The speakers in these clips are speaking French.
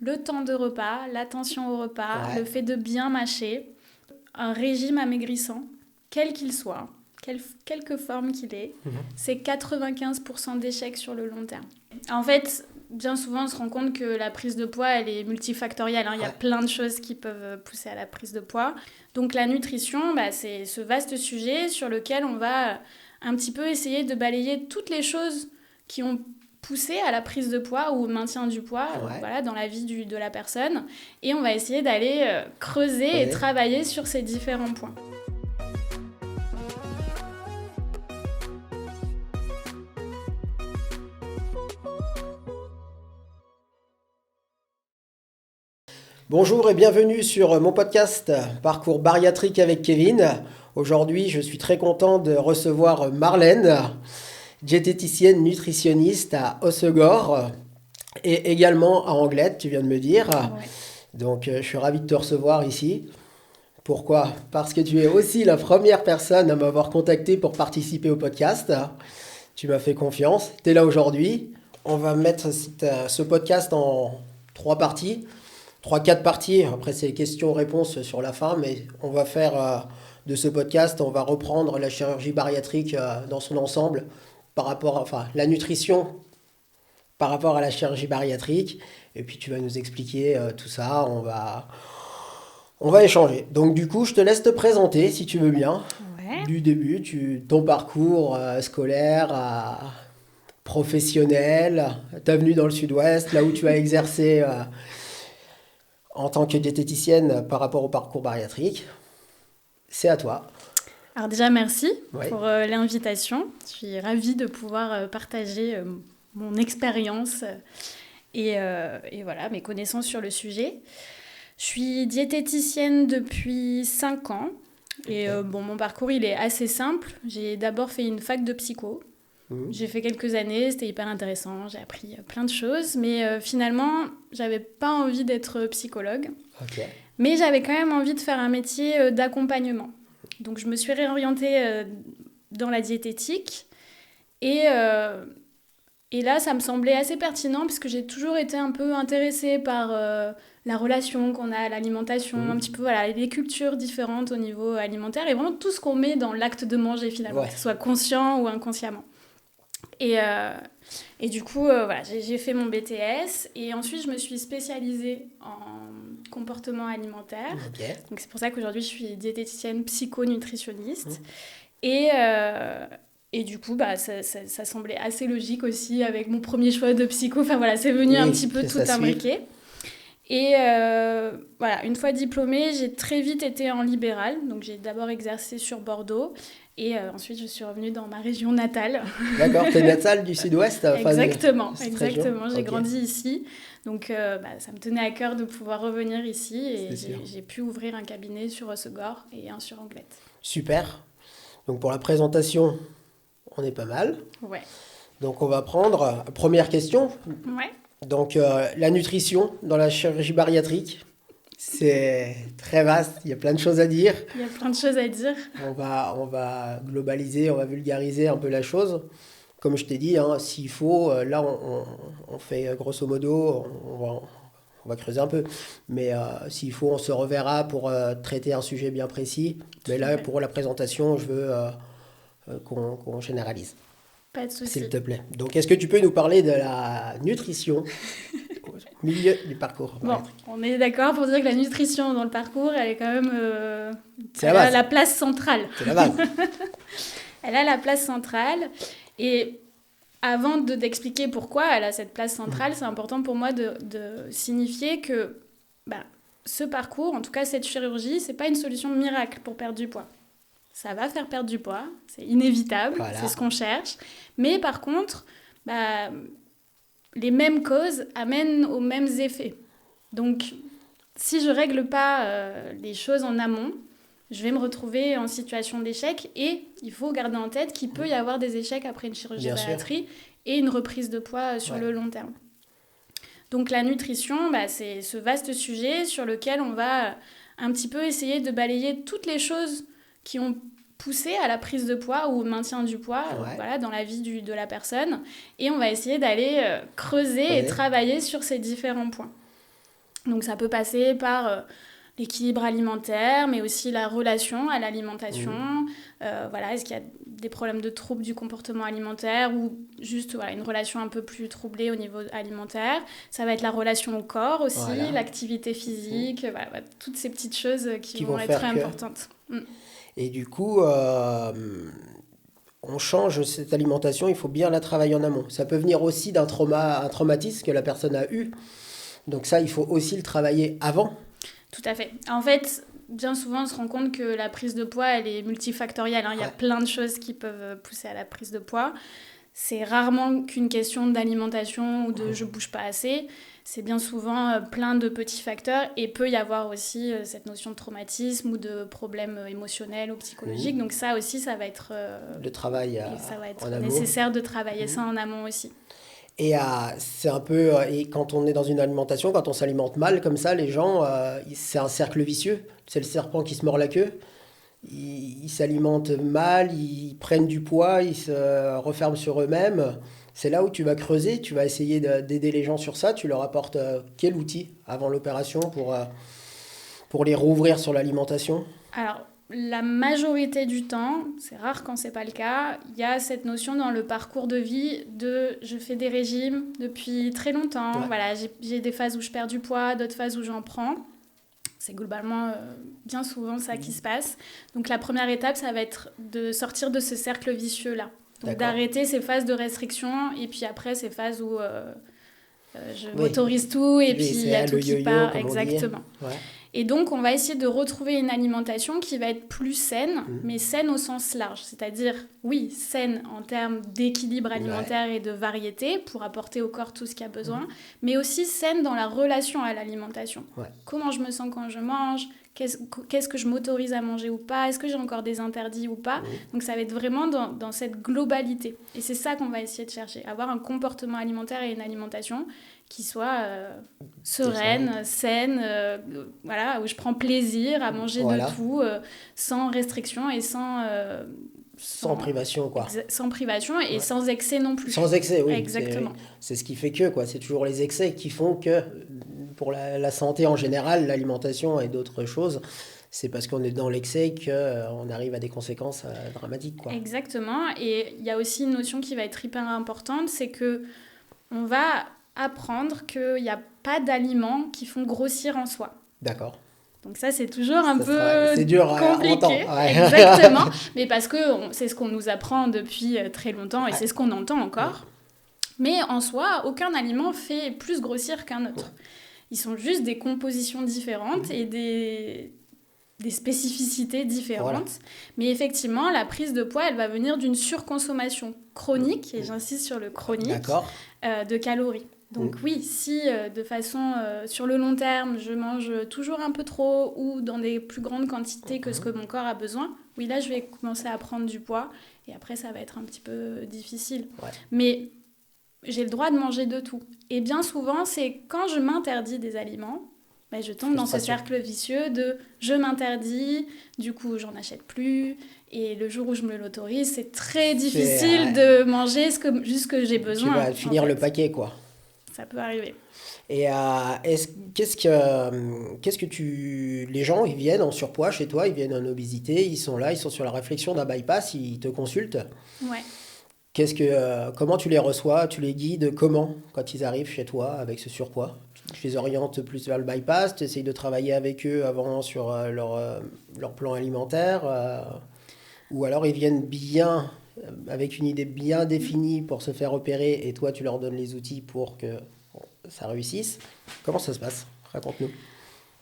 le temps de repas, l'attention au repas, Ouais. le fait de bien mâcher, un régime amaigrissant, quel qu'il soit, quelque forme qu'il ait, c'est 95% d'échecs sur le long terme. En fait, bien souvent, on se rend compte que la prise de poids, elle est multifactorielle. Il y a Ouais. plein de choses qui peuvent pousser à la prise de poids. Donc la nutrition, c'est ce vaste sujet sur lequel on va un petit peu essayer de balayer toutes les choses qui ont poussé à la prise de poids ou au maintien du poids Ouais. dans la vie de la personne. Et on va essayer d'aller creuser et travailler sur ces différents points. Bonjour et bienvenue sur mon podcast Parcours bariatrique avec Kevin. Aujourd'hui, je suis très content de recevoir Marlène, diététicienne nutritionniste à Hossegor et également à Anglette, tu viens de me dire. Ouais. Donc, je suis ravi de te recevoir ici. Pourquoi? Parce que tu es aussi la première personne à m'avoir contacté pour participer au podcast. Tu m'as fait confiance. Tu es là aujourd'hui. On va mettre ce podcast en 3 parties. 3-4 parties. Après, c'est questions-réponses sur la fin. Mais on va faire de ce podcast, on va reprendre la chirurgie bariatrique dans son ensemble par rapport enfin, la nutrition par rapport à la chirurgie bariatrique. Et puis, tu vas nous expliquer tout ça. On va échanger. Donc, du coup, je te laisse te présenter si tu veux bien. Ouais. Du début, ton parcours scolaire, professionnel, ta venue dans le sud-ouest, là où tu as exercé en tant que diététicienne par rapport au parcours bariatrique. C'est à toi. Alors déjà, merci Ouais. pour l'invitation. Je suis ravie de pouvoir partager mon expérience et voilà, mes connaissances sur le sujet. Je suis diététicienne depuis 5 ans. Et mon parcours, il est assez simple. J'ai d'abord fait une fac de psycho. J'ai fait quelques années, c'était hyper intéressant, j'ai appris plein de choses. Mais finalement, j'avais pas envie d'être psychologue. Ok. Mais j'avais quand même envie de faire un métier d'accompagnement. Donc je me suis réorientée dans la diététique. Et là, ça me semblait assez pertinent puisque j'ai toujours été un peu intéressée par la relation qu'on a à l'alimentation, un petit peu les cultures différentes au niveau alimentaire et vraiment tout ce qu'on met dans l'acte de manger finalement, Ouais. que ce soit conscient ou inconsciemment. Et du coup, j'ai fait mon BTS et ensuite je me suis spécialisée en comportement alimentaire. Ok. Donc c'est pour ça qu'aujourd'hui je suis diététicienne psychonutritionniste. Et du coup, ça semblait assez logique aussi avec mon premier choix de psycho. Enfin voilà, c'est venu un petit peu tout imbriqué. Et une fois diplômée, j'ai très vite été en libéral. Donc j'ai d'abord exercé sur Bordeaux. Et ensuite, je suis revenue dans ma région natale. D'accord, t'es natale du sud-ouest. Exactement. J'ai Ok. grandi ici. Donc ça me tenait à cœur de pouvoir revenir ici. Et j'ai pu ouvrir un cabinet sur Hossegor et un sur Anglette. Super. Donc pour la présentation, on est pas mal. Ouais. Donc on va prendre première question. Ouais. Donc la nutrition dans la chirurgie bariatrique, c'est très vaste, il y a plein de choses à dire. Il y a plein de choses à dire. On va globaliser, on va vulgariser un peu la chose. Comme je t'ai dit, hein, s'il faut, là on fait grosso modo, on va creuser un peu. Mais s'il faut, on se reverra pour traiter un sujet bien précis. Mais là, pour la présentation, je veux qu'on généralise. Pas de souci. S'il te plaît. Donc, est-ce que tu peux nous parler de la nutrition au milieu du parcours? Bon, on est d'accord pour dire que la nutrition dans le parcours, elle est quand même... C'est la base. La place centrale. C'est la base. Elle a la place centrale. Et avant d'expliquer pourquoi elle a cette place centrale, c'est important pour moi de signifier que ce parcours, en tout cas cette chirurgie, c'est pas une solution miracle pour perdre du poids. Ça va faire perdre du poids, c'est inévitable, c'est ce qu'on cherche. Mais par contre, les mêmes causes amènent aux mêmes effets. Donc, si je règle pas les choses en amont, je vais me retrouver en situation d'échec et il faut garder en tête qu'il peut y avoir des échecs après une chirurgie bariatrique et une reprise de poids sur le long terme. Donc la nutrition, c'est ce vaste sujet sur lequel on va un petit peu essayer de balayer toutes les choses qui ont poussé à la prise de poids ou au maintien du poids dans la vie de la personne. Et on va essayer d'aller creuser et travailler sur ces différents points. Donc ça peut passer par l'équilibre alimentaire, mais aussi la relation à l'alimentation. Voilà, est-ce qu'il y a des problèmes de troubles du comportement alimentaire ou juste voilà, une relation un peu plus troublée au niveau alimentaire. Ça va être la relation au corps aussi, l'activité physique, voilà, toutes ces petites choses qui vont être très importantes. Et du coup, on change cette alimentation, il faut bien la travailler en amont. Ça peut venir aussi d'un un traumatisme que la personne a eu. Donc ça, il faut aussi le travailler avant. Tout à fait. En fait, bien souvent, on se rend compte que la prise de poids, elle est multifactorielle. Il y a plein de choses qui peuvent pousser à la prise de poids. C'est rarement qu'une question d'alimentation ou de je bouge pas assez. C'est bien souvent plein de petits facteurs et peut y avoir aussi cette notion de traumatisme ou de problèmes émotionnels ou psychologiques. Donc ça aussi, ça va être, le travail ça va être nécessaire de travailler ça en amont aussi. Et c'est un peu, et quand on est dans une alimentation, quand on s'alimente mal comme ça, les gens, c'est un cercle vicieux. C'est le serpent qui se mord la queue. Ils s'alimentent mal, ils prennent du poids, ils se referment sur eux-mêmes. C'est là où tu vas creuser, tu vas essayer d'aider les gens sur ça. Tu leur apportes quel outil avant l'opération pour les rouvrir sur l'alimentation? Alors, la majorité du temps, c'est rare quand c'est pas le cas, il y a cette notion dans le parcours de vie de je fais des régimes depuis très longtemps. Voilà, j'ai des phases où je perds du poids, d'autres phases où j'en prends. C'est globalement bien souvent ça qui se passe. Donc la première étape, ça va être de sortir de ce cercle vicieux-là. Donc d'arrêter ces phases de restriction et puis après ces phases où je m'autorise tout et puis il y a tout qui part. Exactement. Et donc, on va essayer de retrouver une alimentation qui va être plus saine, mais saine au sens large. C'est-à-dire, oui, saine en termes d'équilibre alimentaire et de variété pour apporter au corps tout ce qu'il a besoin, mais aussi saine dans la relation à l'alimentation. Comment je me sens quand je mange ? Qu'est-ce que je m'autorise à manger ou pas ? Est-ce que j'ai encore des interdits ou pas ? Donc, ça va être vraiment dans cette globalité. Et c'est ça qu'on va essayer de chercher. Avoir un comportement alimentaire et une alimentation qui soit sereine, saine, voilà, où je prends plaisir à manger de tout, sans restriction et sans privation, quoi. Sans privation et sans excès non plus. Sans excès, oui. Exactement. C'est ce qui fait que, quoi. C'est toujours les excès qui font que, pour la santé en général, l'alimentation et d'autres choses, c'est parce qu'on est dans l'excès qu'on arrive à des conséquences dramatiques, quoi. Exactement. Et il y a aussi une notion qui va être hyper importante, c'est que on va apprendre qu'il n'y a pas d'aliments qui font grossir en soi. D'accord. Donc ça, c'est toujours un peu c'est dur compliqué. Exactement. Mais parce que c'est ce qu'on nous apprend depuis très longtemps et c'est ce qu'on entend encore. Mais en soi, aucun aliment fait plus grossir qu'un autre. Ils sont juste des compositions différentes et des spécificités différentes. Mais effectivement, la prise de poids, elle va venir d'une surconsommation chronique, et j'insiste sur le chronique, de calories. Donc oui, si de façon sur le long terme, je mange toujours un peu trop ou dans des plus grandes quantités que ce que mon corps a besoin, oui, là, je vais commencer à prendre du poids et après, ça va être un petit peu difficile. Mais j'ai le droit de manger de tout. Et bien souvent, c'est quand je m'interdis des aliments, je tombe dans ce cercle vicieux de je m'interdis, du coup, j'en achète plus. Et le jour où je me l'autorise, c'est très difficile de manger juste ce que j'ai besoin. Tu vas finir le paquet, quoi. Ça peut arriver. Et qu'est-ce que les gens, ils viennent en surpoids chez toi, ils viennent en obésité, ils sont là, ils sont sur la réflexion d'un bypass, ils te consultent. Comment tu les reçois, tu les guides, comment, quand ils arrivent chez toi avec ce surpoids? Tu les orientes plus vers le bypass, tu essayes de travailler avec eux avant sur leur plan alimentaire, ou alors ils viennent bien avec une idée bien définie pour se faire opérer et toi tu leur donnes les outils pour que ça réussisse. Comment ça se passe? Raconte-nous.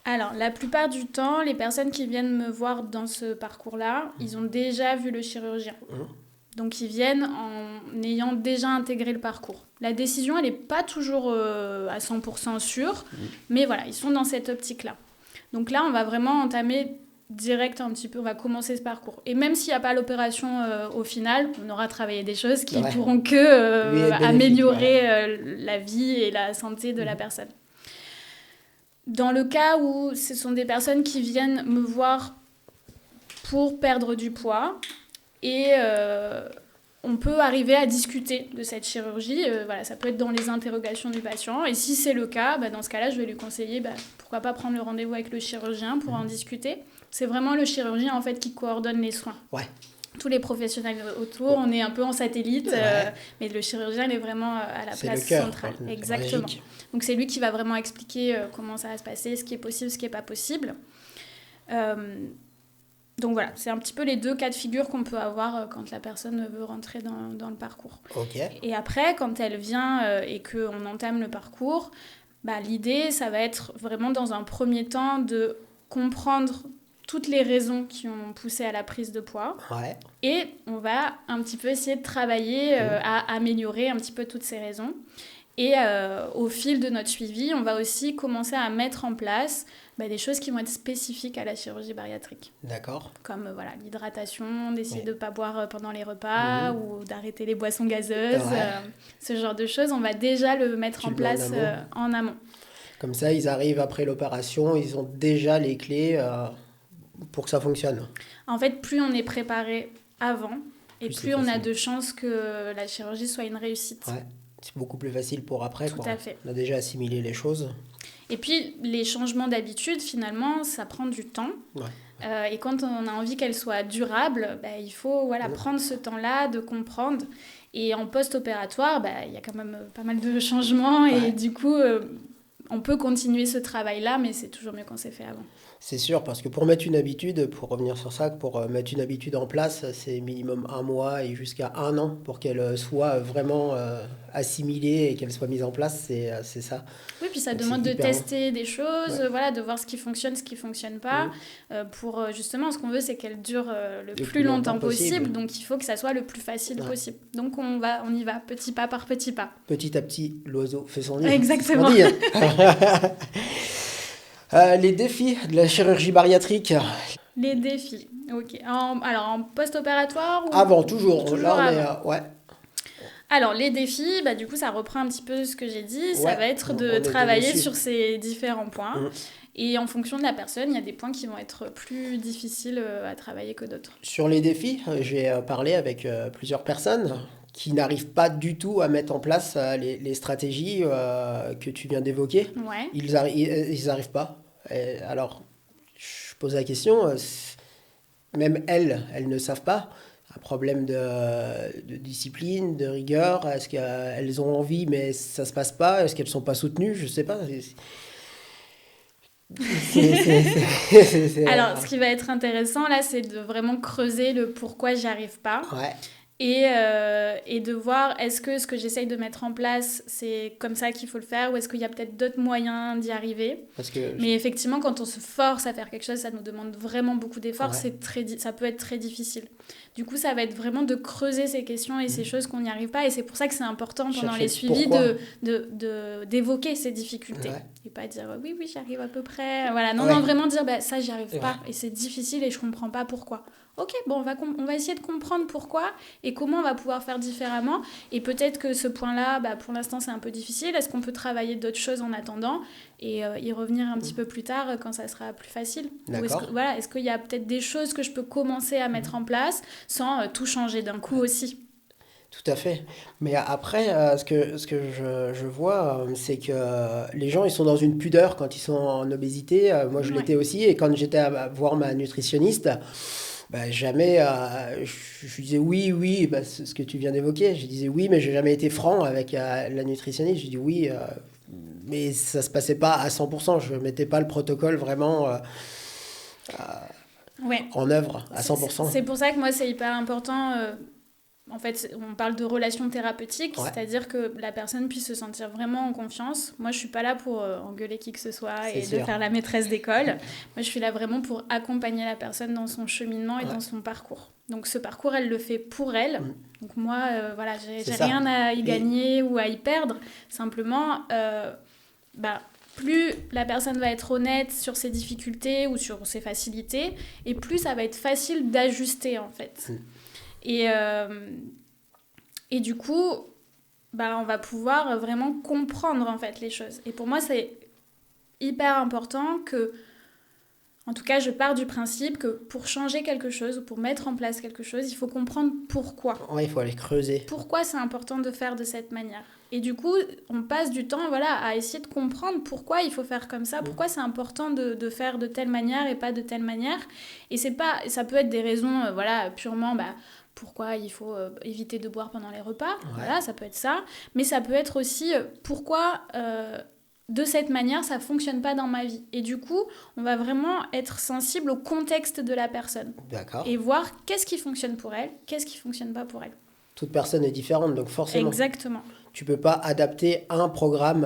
Alors, la plupart du temps, les personnes qui viennent me voir dans ce parcours-là, ils ont déjà vu le chirurgien. Donc, ils viennent en ayant déjà intégré le parcours. La décision, elle n'est pas toujours à 100% sûre, mais voilà, ils sont dans cette optique-là. Donc là, on va vraiment entamer direct un petit peu, on va commencer ce parcours. Et même s'il n'y a pas l'opération au final, on aura travaillé des choses qui pourront améliorer la vie et la santé de la personne. Dans le cas où ce sont des personnes qui viennent me voir pour perdre du poids et on peut arriver à discuter de cette chirurgie. Voilà, ça peut être dans les interrogations du patient. Et si c'est le cas, dans ce cas-là, je vais lui conseiller, pourquoi pas prendre le rendez-vous avec le chirurgien pour en discuter. C'est vraiment le chirurgien, en fait, qui coordonne les soins. Ouais. Tous les professionnels autour, on est un peu en satellite, mais le chirurgien, il est vraiment à la place centrale. Exactement. Donc, c'est lui qui va vraiment expliquer comment ça va se passer, ce qui est possible, ce qui n'est pas possible. Donc voilà, c'est un petit peu les deux cas de figure qu'on peut avoir quand la personne veut rentrer dans le parcours. Okay. Et après, quand elle vient et qu'on entame le parcours, l'idée, ça va être vraiment dans un premier temps de comprendre toutes les raisons qui ont poussé à la prise de poids. Ouais. Et on va un petit peu essayer de travailler à améliorer un petit peu toutes ces raisons. Et au fil de notre suivi, on va aussi commencer à mettre en place des choses qui vont être spécifiques à la chirurgie bariatrique. D'accord. Comme l'hydratation, d'essayer de ne pas boire pendant les repas ou d'arrêter les boissons gazeuses. Ce genre de choses, on va déjà le mettre en place en amont. Comme ça, ils arrivent après l'opération, ils ont déjà les clés pour que ça fonctionne. En fait, plus on est préparé avant, et plus on a de chances que la chirurgie soit une réussite. Ouais. C'est beaucoup plus facile pour après. Tout à fait. On a déjà assimilé les choses. Et puis, les changements d'habitude, finalement, ça prend du temps. Ouais. Et quand on a envie qu'elle soit durable, il faut prendre ce temps-là de comprendre. Et en post-opératoire, il y a quand même pas mal de changements. Et du coup, on peut continuer ce travail-là, mais c'est toujours mieux quand c'est fait avant. C'est sûr, parce que pour mettre une habitude, pour revenir sur ça, pour mettre une habitude en place, c'est minimum 1 mois et jusqu'à 1 an pour qu'elle soit vraiment assimilée et qu'elle soit mise en place, c'est ça. Oui, puis ça demande de tester des choses, de voir ce qui fonctionne, ce qui ne fonctionne pas. Pour justement, ce qu'on veut, c'est qu'elle dure le plus longtemps possible. Donc il faut que ça soit le plus facile possible. Donc on y va, petit pas par petit pas. Petit à petit, l'oiseau fait son nid. Exactement. Les défis de la chirurgie bariatrique. Les défis, ok. Alors en post-opératoire ou... Avant, toujours. Toujours là, on est, Alors les défis, du coup ça reprend un petit peu ce que j'ai dit. Ça va être de travailler sur ces différents points. Et en fonction de la personne, il y a des points qui vont être plus difficiles à travailler que d'autres. Sur les défis, j'ai parlé avec plusieurs personnes qui n'arrivent pas du tout à mettre en place les stratégies que tu viens d'évoquer. Ouais. Ils n'arrivent pas. Alors, je pose la question, même elles ne savent pas. Un problème de discipline, de rigueur. Est-ce qu'elles ont envie, mais ça ne se passe pas? Est-ce qu'elles ne sont pas soutenues? Je ne sais pas. Alors, ce qui va être intéressant, là, c'est de vraiment creuser le pourquoi j'y arrive pas. Ouais. Et de voir, est-ce que ce que j'essaye de mettre en place, c'est comme ça qu'il faut le faire, ou est-ce qu'il y a peut-être d'autres moyens d'y arriver. Mais effectivement, quand on se force à faire quelque chose, ça nous demande vraiment beaucoup d'efforts, ça peut être très difficile. Du coup, ça va être vraiment de creuser ces questions et ces choses qu'on n'y arrive pas, et c'est pour ça que c'est important pendant les suivis d'évoquer ces difficultés. Ouais. Et pas dire oui, j'y arrive à peu près. Voilà. Non, vraiment dire ça, j'y arrive pas, et c'est difficile et je comprends pas pourquoi. Ok, bon, on va essayer de comprendre pourquoi et comment on va pouvoir faire différemment. Et peut-être que ce point-là, pour l'instant, c'est un peu difficile. Est-ce qu'on peut travailler d'autres choses en attendant et y revenir un petit peu plus tard quand ça sera plus facile? D'accord. Ou est-ce qu'il y a peut-être des choses que je peux commencer à mettre en place sans tout changer d'un coup aussi? Tout à fait. Mais après, ce que je vois, c'est que les gens, ils sont dans une pudeur quand ils sont en obésité. Moi, je l'étais aussi. Et quand j'étais à voir ma nutritionniste... jamais, je disais oui, c'est ce que tu viens d'évoquer. Je disais oui, mais j'ai jamais été franc avec la nutritionniste. Je dis oui, mais ça se passait pas à 100%. Je mettais pas le protocole vraiment en œuvre à 100%. C'est pour ça que moi, c'est hyper important. En fait, on parle de relations thérapeutiques, c'est-à-dire que la personne puisse se sentir vraiment en confiance. Moi, je suis pas là pour engueuler qui que ce soit et de faire la maîtresse d'école. Moi, je suis là vraiment pour accompagner la personne dans son cheminement et dans son parcours. Donc, ce parcours, elle le fait pour elle. Donc, moi, j'ai rien à y gagner ou à y perdre. Simplement, plus la personne va être honnête sur ses difficultés ou sur ses facilités, et plus ça va être facile d'ajuster, en fait. Et du coup, on va pouvoir vraiment comprendre en fait les choses. Et pour moi, c'est hyper important que En tout cas, je pars du principe que pour changer quelque chose ou pour mettre en place quelque chose, il faut comprendre pourquoi. Ouais, il faut aller creuser. Pourquoi c'est important de faire de cette manière. Et du coup, on passe du temps à essayer de comprendre pourquoi il faut faire comme ça, pourquoi c'est important de faire de telle manière et pas de telle manière. Et ça peut être des raisons purement... pourquoi il faut éviter de boire pendant les repas, voilà, ça peut être ça. Mais ça peut être aussi pourquoi... de cette manière, ça ne fonctionne pas dans ma vie. Et du coup, on va vraiment être sensible au contexte de la personne. D'accord. Et voir qu'est-ce qui fonctionne pour elle, qu'est-ce qui ne fonctionne pas pour elle. Toute personne est différente, donc forcément. Exactement. Tu ne peux pas adapter un programme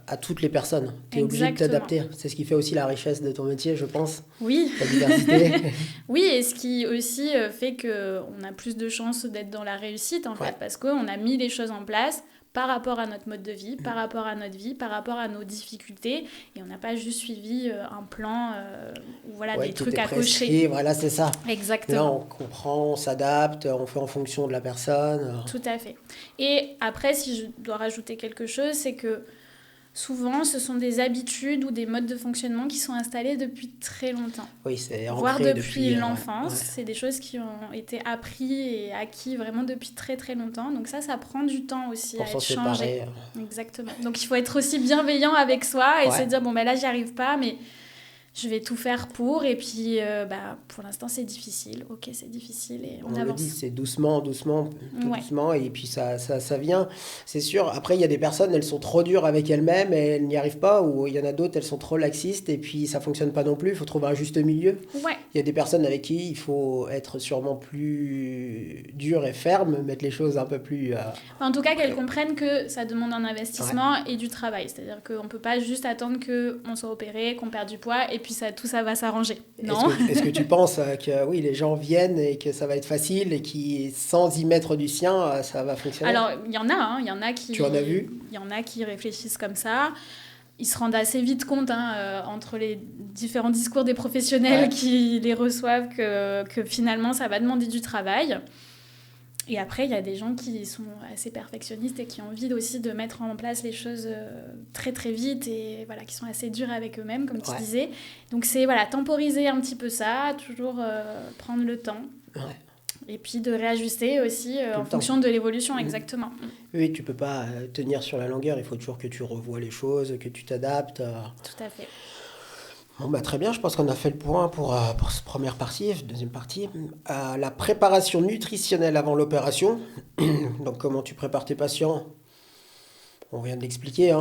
à toutes les personnes. Tu es obligé de t'adapter. C'est ce qui fait aussi la richesse de ton métier, je pense. Oui. La diversité. Oui, et ce qui aussi fait qu'on a plus de chances d'être dans la réussite, en fait, parce qu'on a mis les choses en place par rapport à notre mode de vie, par rapport à notre vie, par rapport à nos difficultés. Et on n'a pas juste suivi un plan des trucs à cocher. Voilà, c'est ça. Exactement. Là, on comprend, on s'adapte, on fait en fonction de la personne. Tout à fait. Et après, si je dois rajouter quelque chose, c'est que souvent, ce sont des habitudes ou des modes de fonctionnement qui sont installés depuis très longtemps. Oui, c'est ancré voire depuis l'enfance. Ouais. C'est des choses qui ont été appris et acquis vraiment depuis très très longtemps. Donc ça prend du temps aussi pour à être changé. Séparer. Exactement. Donc il faut être aussi bienveillant avec soi et se dire, là, j'y arrive pas, mais... je vais tout faire pour, et puis pour l'instant c'est difficile. Ok, c'est difficile et on avance. Le dit, c'est doucement, doucement, et puis ça vient, c'est sûr. Après, il y a des personnes, elles sont trop dures avec elles-mêmes et elles n'y arrivent pas, ou il y en a d'autres, elles sont trop laxistes et puis ça fonctionne pas non plus. Il faut trouver un juste milieu. Ouais. Il y a des personnes avec qui il faut être sûrement plus dur et ferme, mettre les choses un peu plus... En tout cas, qu'elles comprennent que ça demande un investissement et du travail. C'est-à-dire qu'on peut pas juste attendre qu'on soit opéré, qu'on perde du poids, et puis tout ça va s'arranger. Non. Est-ce que tu penses que oui, les gens viennent et que ça va être facile et qui, sans y mettre du sien, ça va fonctionner? Alors, il y en a qui... Tu en as vu? Il y en a qui réfléchissent comme ça. Ils se rendent assez vite compte, entre les différents discours des professionnels qui les reçoivent, que finalement, ça va demander du travail. Et après, il y a des gens qui sont assez perfectionnistes et qui ont envie aussi de mettre en place les choses très très vite et qui sont assez durs avec eux-mêmes, comme tu disais. Donc c'est temporiser un petit peu ça, toujours prendre le temps. Ouais. Et puis de réajuster aussi en fonction de l'évolution, exactement. Oui, tu peux pas tenir sur la longueur, il faut toujours que tu revoies les choses, que tu t'adaptes. Tout à fait. Bon, très bien, je pense qu'on a fait le point pour cette première partie. Deuxième partie, la préparation nutritionnelle avant l'opération. Donc, comment tu prépares tes patients? On vient de l'expliquer.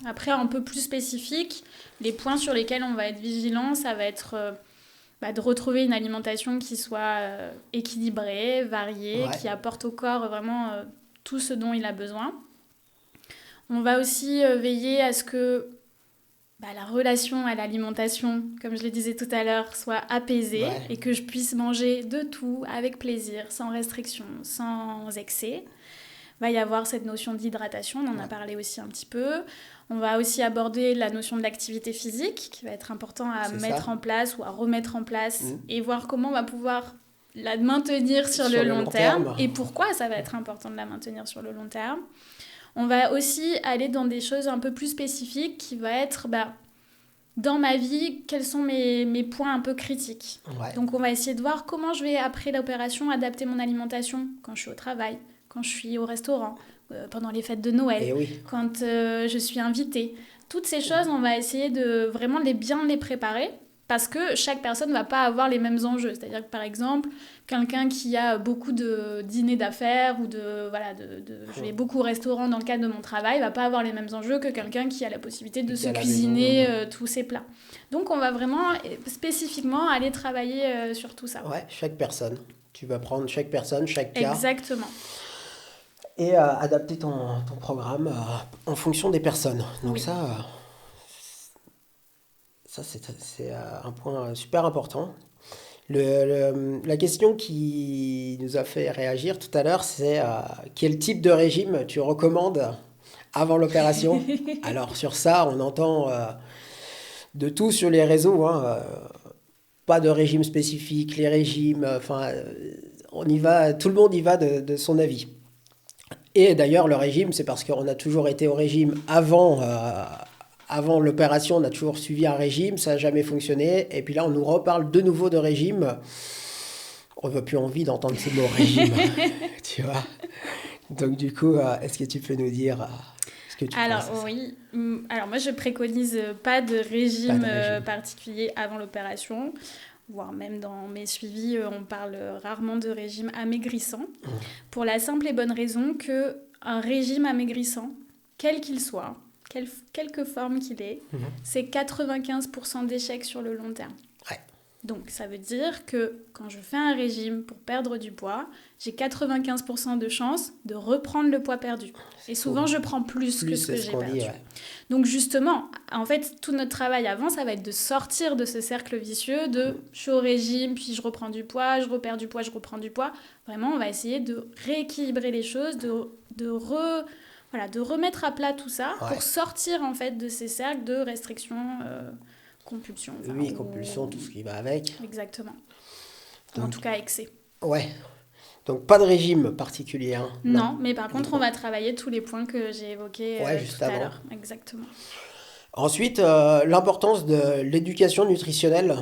Après, un peu plus spécifique, les points sur lesquels on va être vigilant, ça va être de retrouver une alimentation qui soit équilibrée, variée, qui apporte au corps vraiment tout ce dont il a besoin. On va aussi veiller à ce que la relation à l'alimentation, comme je le disais tout à l'heure, soit apaisée et que je puisse manger de tout avec plaisir, sans restriction, sans excès. Il va y avoir cette notion d'hydratation, on en a parlé aussi un petit peu. On va aussi aborder la notion de l'activité physique, qui va être important à mettre en place ou à remettre en place et voir comment on va pouvoir la maintenir sur le long terme et pourquoi ça va être important de la maintenir sur le long terme. On va aussi aller dans des choses un peu plus spécifiques qui va être, dans ma vie, quels sont mes points un peu critiques. Donc, on va essayer de voir comment je vais, après l'opération, adapter mon alimentation quand je suis au travail, quand je suis au restaurant, pendant les fêtes de Noël, quand je suis invitée. Toutes ces choses, on va essayer de vraiment bien les préparer. Parce que chaque personne ne va pas avoir les mêmes enjeux. C'est-à-dire que, par exemple, quelqu'un qui a beaucoup de dîners d'affaires ou je vais beaucoup au restaurant dans le cadre de mon travail ne va pas avoir les mêmes enjeux que quelqu'un qui a la possibilité de se cuisiner tous ses plats. Donc, on va vraiment spécifiquement aller travailler sur tout ça. Ouais, chaque personne. Tu vas prendre chaque personne, chaque cas. Exactement. Et adapter ton programme en fonction des personnes. Donc ça, c'est un point super important. La question qui nous a fait réagir tout à l'heure, c'est quel type de régime tu recommandes avant l'opération? Alors sur ça, on entend de tout sur les réseaux. Pas de régime spécifique, les régimes, on y va, tout le monde y va de son avis. Et d'ailleurs, le régime, c'est parce qu'on a toujours été au régime avant avant l'opération, on a toujours suivi un régime, ça n'a jamais fonctionné. Et puis là, on nous reparle de nouveau de régime. On n'a plus envie d'entendre ces mots régime, tu vois. Donc du coup, est-ce que tu peux nous dire ce que tu penses? Oui. Alors moi, je préconise pas de régime, particulier avant l'opération, voire même dans mes suivis, on parle rarement de régime amaigrissant, pour la simple et bonne raison qu'un régime amaigrissant, quel qu'il soit, quelque forme qu'il ait, c'est 95% d'échecs sur le long terme. Ouais. Donc ça veut dire que quand je fais un régime pour perdre du poids, j'ai 95% de chances de reprendre le poids perdu. Et souvent, je prends plus que ce que j'ai perdu. Ouais. Donc justement, en fait, tout notre travail avant, ça va être de sortir de ce cercle vicieux de je suis au régime, puis je reprends du poids, je reperds du poids, je reprends du poids. Vraiment, on va essayer de rééquilibrer les choses, de remettre à plat tout ça pour sortir en fait de ces cercles de restriction, compulsion. Oui, compulsion, tout ce qui va avec. Exactement. Donc, en tout cas, excès. Ouais. Donc, pas de régime particulier. Hein. Non, mais par contre, on va travailler tous les points que j'ai évoqués tout à l'heure. Exactement. Ensuite, l'importance de l'éducation nutritionnelle.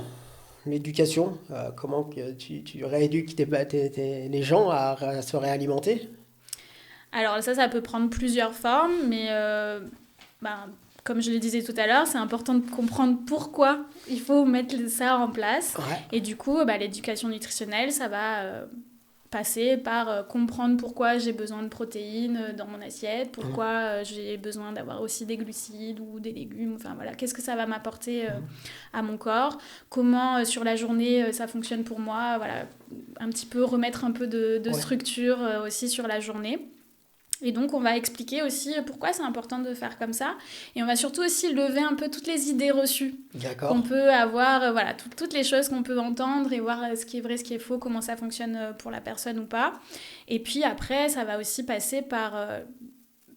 L'éducation, comment tu rééduques les gens à se réalimenter? Alors ça peut prendre plusieurs formes, mais comme je le disais tout à l'heure, c'est important de comprendre pourquoi il faut mettre ça en place. Ouais. Et du coup, l'éducation nutritionnelle, ça va passer par comprendre pourquoi j'ai besoin de protéines dans mon assiette, pourquoi j'ai besoin d'avoir aussi des glucides ou des légumes, enfin voilà, qu'est-ce que ça va m'apporter à mon corps, comment sur la journée ça fonctionne pour moi, voilà, un petit peu remettre un peu de structure aussi sur la journée. Et donc, on va expliquer aussi pourquoi c'est important de faire comme ça. Et on va surtout aussi lever un peu toutes les idées reçues qu'on peut avoir, toutes les choses qu'on peut entendre et voir ce qui est vrai, ce qui est faux, comment ça fonctionne pour la personne ou pas. Et puis après, ça va aussi passer par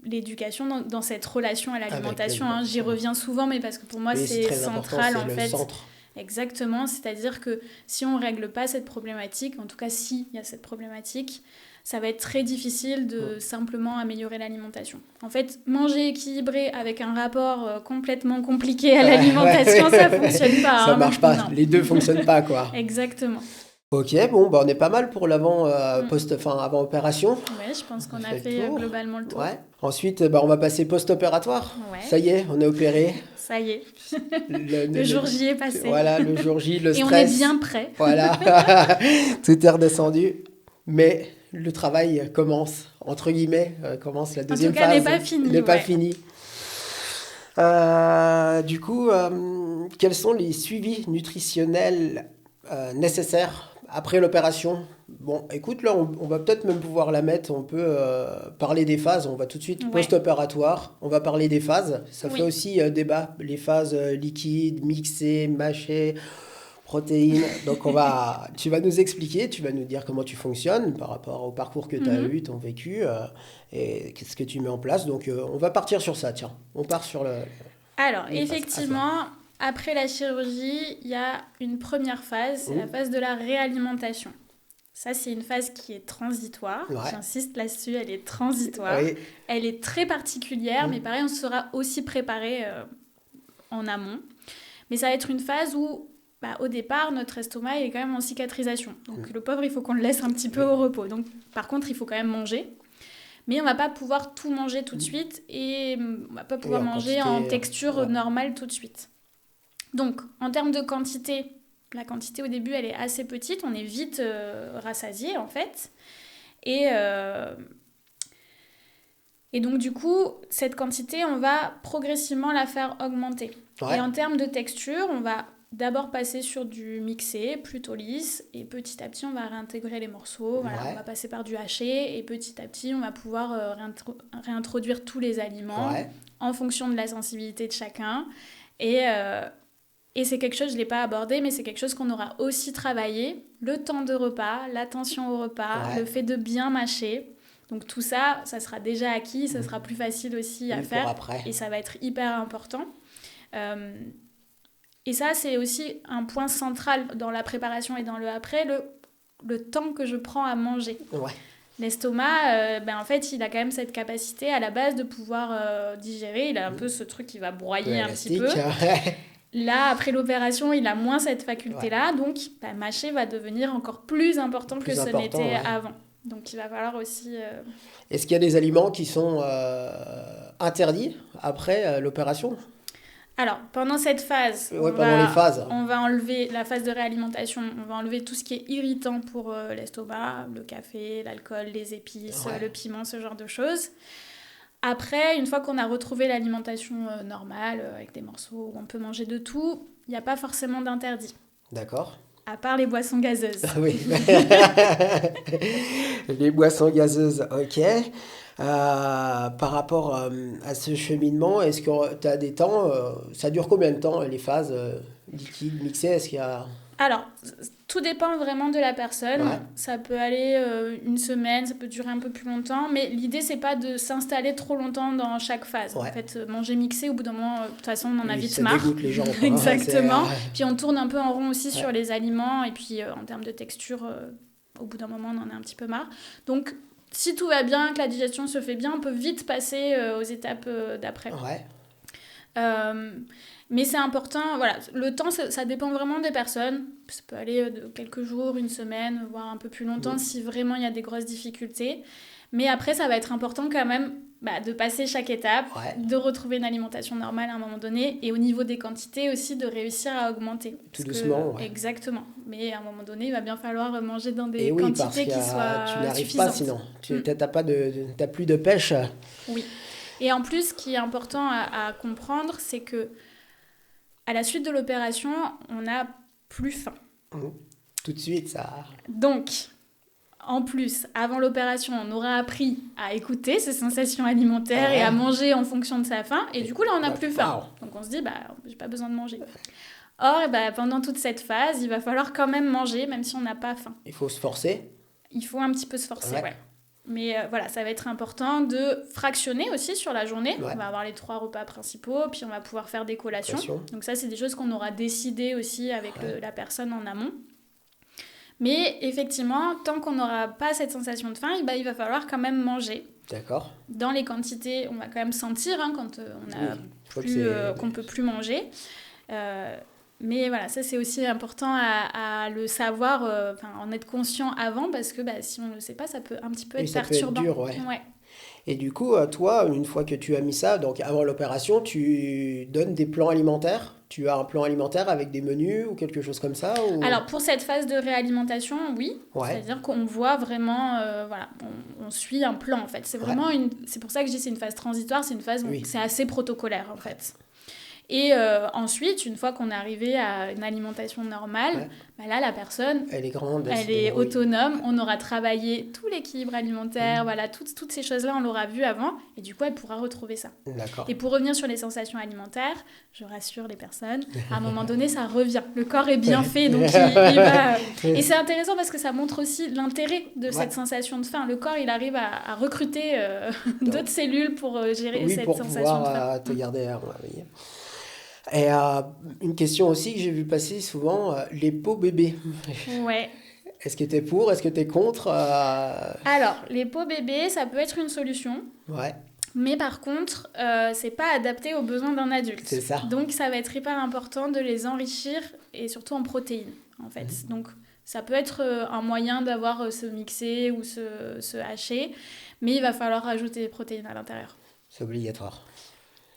l'éducation dans cette relation à l'alimentation. J'y reviens souvent, mais parce que pour moi, c'est central en fait. Centre. Exactement, c'est-à-dire que si on ne règle pas cette problématique, en tout cas s'il y a cette problématique, ça va être très difficile de simplement améliorer l'alimentation. En fait, manger équilibré avec un rapport complètement compliqué à l'alimentation, ça ne fonctionne pas. Ça ne marche pas, les deux ne fonctionnent pas, quoi. Exactement. Ok, bon, on est pas mal pour avant-opération. Ouais, je pense qu'on a fait globalement le tour. Ouais. Ensuite, on va passer post-opératoire. Ouais. Ça y est, on est opéré. Ça y est. Le jour J est passé. Voilà, le jour J, le stress. Et on est bien prêt. Voilà, tout est redescendu. Mais le travail commence, entre guillemets, commence la deuxième phase. En tout cas, n'est pas fini. Du coup, quels sont les suivis nutritionnels nécessaires après l'opération? Bon, écoute, là, on va peut-être même pouvoir la mettre. On peut parler des phases. On va tout de suite post-opératoire. On va parler des phases. Ça fait aussi débat. Les phases liquides, mixées, mâchées, protéines. Donc, tu vas nous expliquer. Tu vas nous dire comment tu fonctionnes par rapport au parcours que tu as eu, ton vécu, et qu'est-ce que tu mets en place. Donc, on va partir sur ça. Tiens, on part sur le... Alors, effectivement... Après la chirurgie, il y a une première phase, c'est la phase de la réalimentation. Ça, c'est une phase qui est transitoire. Ouais. J'insiste là-dessus, elle est transitoire. Oui. Elle est très particulière, mais pareil, on sera aussi préparé en amont. Mais ça va être une phase où, au départ, notre estomac est quand même en cicatrisation. Donc, le pauvre, il faut qu'on le laisse un petit peu au repos. Donc, par contre, il faut quand même manger. Mais on ne va pas pouvoir tout manger tout de suite et on ne va pas pouvoir manger en texture normale tout de suite. Donc, en termes de quantité, la quantité au début, elle est assez petite. On est vite rassasié, en fait. Et donc, du coup, cette quantité, on va progressivement la faire augmenter. Ouais. Et en termes de texture, on va d'abord passer sur du mixé, plutôt lisse. Et petit à petit, on va réintégrer les morceaux. Voilà, on va passer par du haché. Et petit à petit, on va pouvoir réintroduire tous les aliments en fonction de la sensibilité de chacun. Et c'est quelque chose, je ne l'ai pas abordé, mais c'est quelque chose qu'on aura aussi travaillé. Le temps de repas, l'attention au repas, le fait de bien mâcher. Donc tout ça, ça sera déjà acquis, ça sera plus facile aussi à faire. Et ça va être hyper important. Et ça, c'est aussi un point central dans la préparation et dans le après, le temps que je prends à manger. Ouais. L'estomac, en fait, il a quand même cette capacité à la base de pouvoir digérer. Il a un peu ce truc qui va broyer un petit peu. Là, après l'opération, il a moins cette faculté-là. Donc, mâcher va devenir encore plus important que ce n'était avant. Donc, il va falloir aussi... Est-ce qu'il y a des aliments qui sont interdits après l'opération ? Alors, pendant cette phase, on va enlever la phase de réalimentation, on va enlever tout ce qui est irritant pour l'estomac, le café, l'alcool, les épices, le piment, ce genre de choses. Après, une fois qu'on a retrouvé l'alimentation normale, avec des morceaux où on peut manger de tout, il n'y a pas forcément d'interdit. D'accord. À part les boissons gazeuses. Oui. Les boissons gazeuses, ok. Par rapport à ce cheminement, est-ce que tu as des temps ça dure combien de temps, les phases liquides, mixées ? Est-ce qu'il y a... Alors, tout dépend vraiment de la personne. Ouais. Ça peut aller une semaine, ça peut durer un peu plus longtemps. Mais l'idée, c'est pas de s'installer trop longtemps dans chaque phase. Ouais. En fait, manger mixé, au bout d'un moment, de toute façon, on en a vite marre. Ça dégoûte les gens. Exactement. Puis on tourne un peu en rond aussi sur les aliments. Et puis, en termes de texture, au bout d'un moment, on en a un petit peu marre. Donc, si tout va bien, que la digestion se fait bien, on peut vite passer aux étapes d'après. Ouais. Mais c'est important, voilà, le temps, ça dépend vraiment des personnes. Ça peut aller de quelques jours, une semaine, voire un peu plus longtemps si vraiment il y a des grosses difficultés. Mais après, ça va être important quand même de passer chaque étape, de retrouver une alimentation normale à un moment donné, et au niveau des quantités aussi, de réussir à augmenter. Tout doucement, Exactement. Mais à un moment donné, il va bien falloir manger dans des quantités qui soient tu n'arrives suffisantes. Pas sinon. Tu n'as plus de pêche. Oui. Et en plus, ce qui est important à comprendre, c'est que à la suite de l'opération, on n'a plus faim. Tout de suite, ça... Donc, en plus, avant l'opération, on aura appris à écouter ses sensations alimentaires et à manger en fonction de sa faim. Et du coup, là, on n'a plus faim. Donc, on se dit, j'ai pas besoin de manger. Or, pendant toute cette phase, il va falloir quand même manger, même si on n'a pas faim. Il faut se forcer. Il faut un petit peu se forcer, Mais voilà, ça va être important de fractionner aussi sur la journée. On va avoir les 3 repas principaux, puis on va pouvoir faire des collations. Donc ça, c'est des choses qu'on aura décidées aussi avec la personne en amont. Mais effectivement, tant qu'on n'aura pas cette sensation de faim, il va falloir quand même manger. D'accord. Dans les quantités, on va quand même sentir quand qu'on ne peut plus manger. Mais voilà, ça c'est aussi important à le savoir, en être conscient avant, parce que si on ne le sait pas, ça peut un petit peu être perturbant. Peut être dur, ouais. Et du coup, toi, une fois que tu as mis ça, donc avant l'opération, tu donnes des plans alimentaires ? Tu as un plan alimentaire avec des menus ou quelque chose comme ça ou... Alors, pour cette phase de réalimentation, oui. C'est-à-dire qu'on voit vraiment, on suit un plan, en fait. C'est vraiment c'est pour ça que je dis c'est une phase transitoire, c'est une phase où c'est assez protocolaire, en fait. Et ensuite, une fois qu'on est arrivé à une alimentation normale, là, la personne, elle est grande, elle est autonome. On aura travaillé tout l'équilibre alimentaire, toutes ces choses-là, on l'aura vu avant. Et du coup, elle pourra retrouver ça. D'accord. Et pour revenir sur les sensations alimentaires, je rassure les personnes, à un moment donné, ça revient. Le corps est bien fait, donc il va... Et c'est intéressant parce que ça montre aussi l'intérêt de cette sensation de faim. Le corps, il arrive à recruter d'autres cellules pour gérer cette sensation de faim. Oui, pour pouvoir te garder à oui. Et une question aussi que j'ai vu passer souvent, les pots bébés. Ouais. Est-ce que tu es pour ? Est-ce que tu es contre ? Alors, les pots bébés, ça peut être une solution. Ouais. Mais par contre, c'est pas adapté aux besoins d'un adulte. C'est ça. Donc, ça va être hyper important de les enrichir, et surtout en protéines, en fait. Donc, ça peut être un moyen d'avoir ce mixé ou ce haché, mais il va falloir rajouter des protéines à l'intérieur. C'est obligatoire.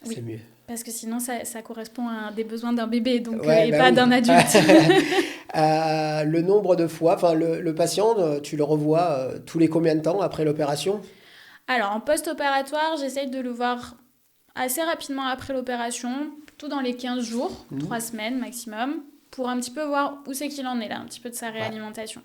C'est mieux. Parce que sinon, ça correspond à des besoins d'un bébé, donc, et pas d'un adulte. Le nombre de fois, le patient, tu le revois tous les combien de temps après l'opération ? Alors, en post-opératoire, j'essaye de le voir assez rapidement après l'opération, plutôt dans les 15 jours, 3 semaines maximum, pour un petit peu voir où c'est qu'il en est là, un petit peu de sa réalimentation.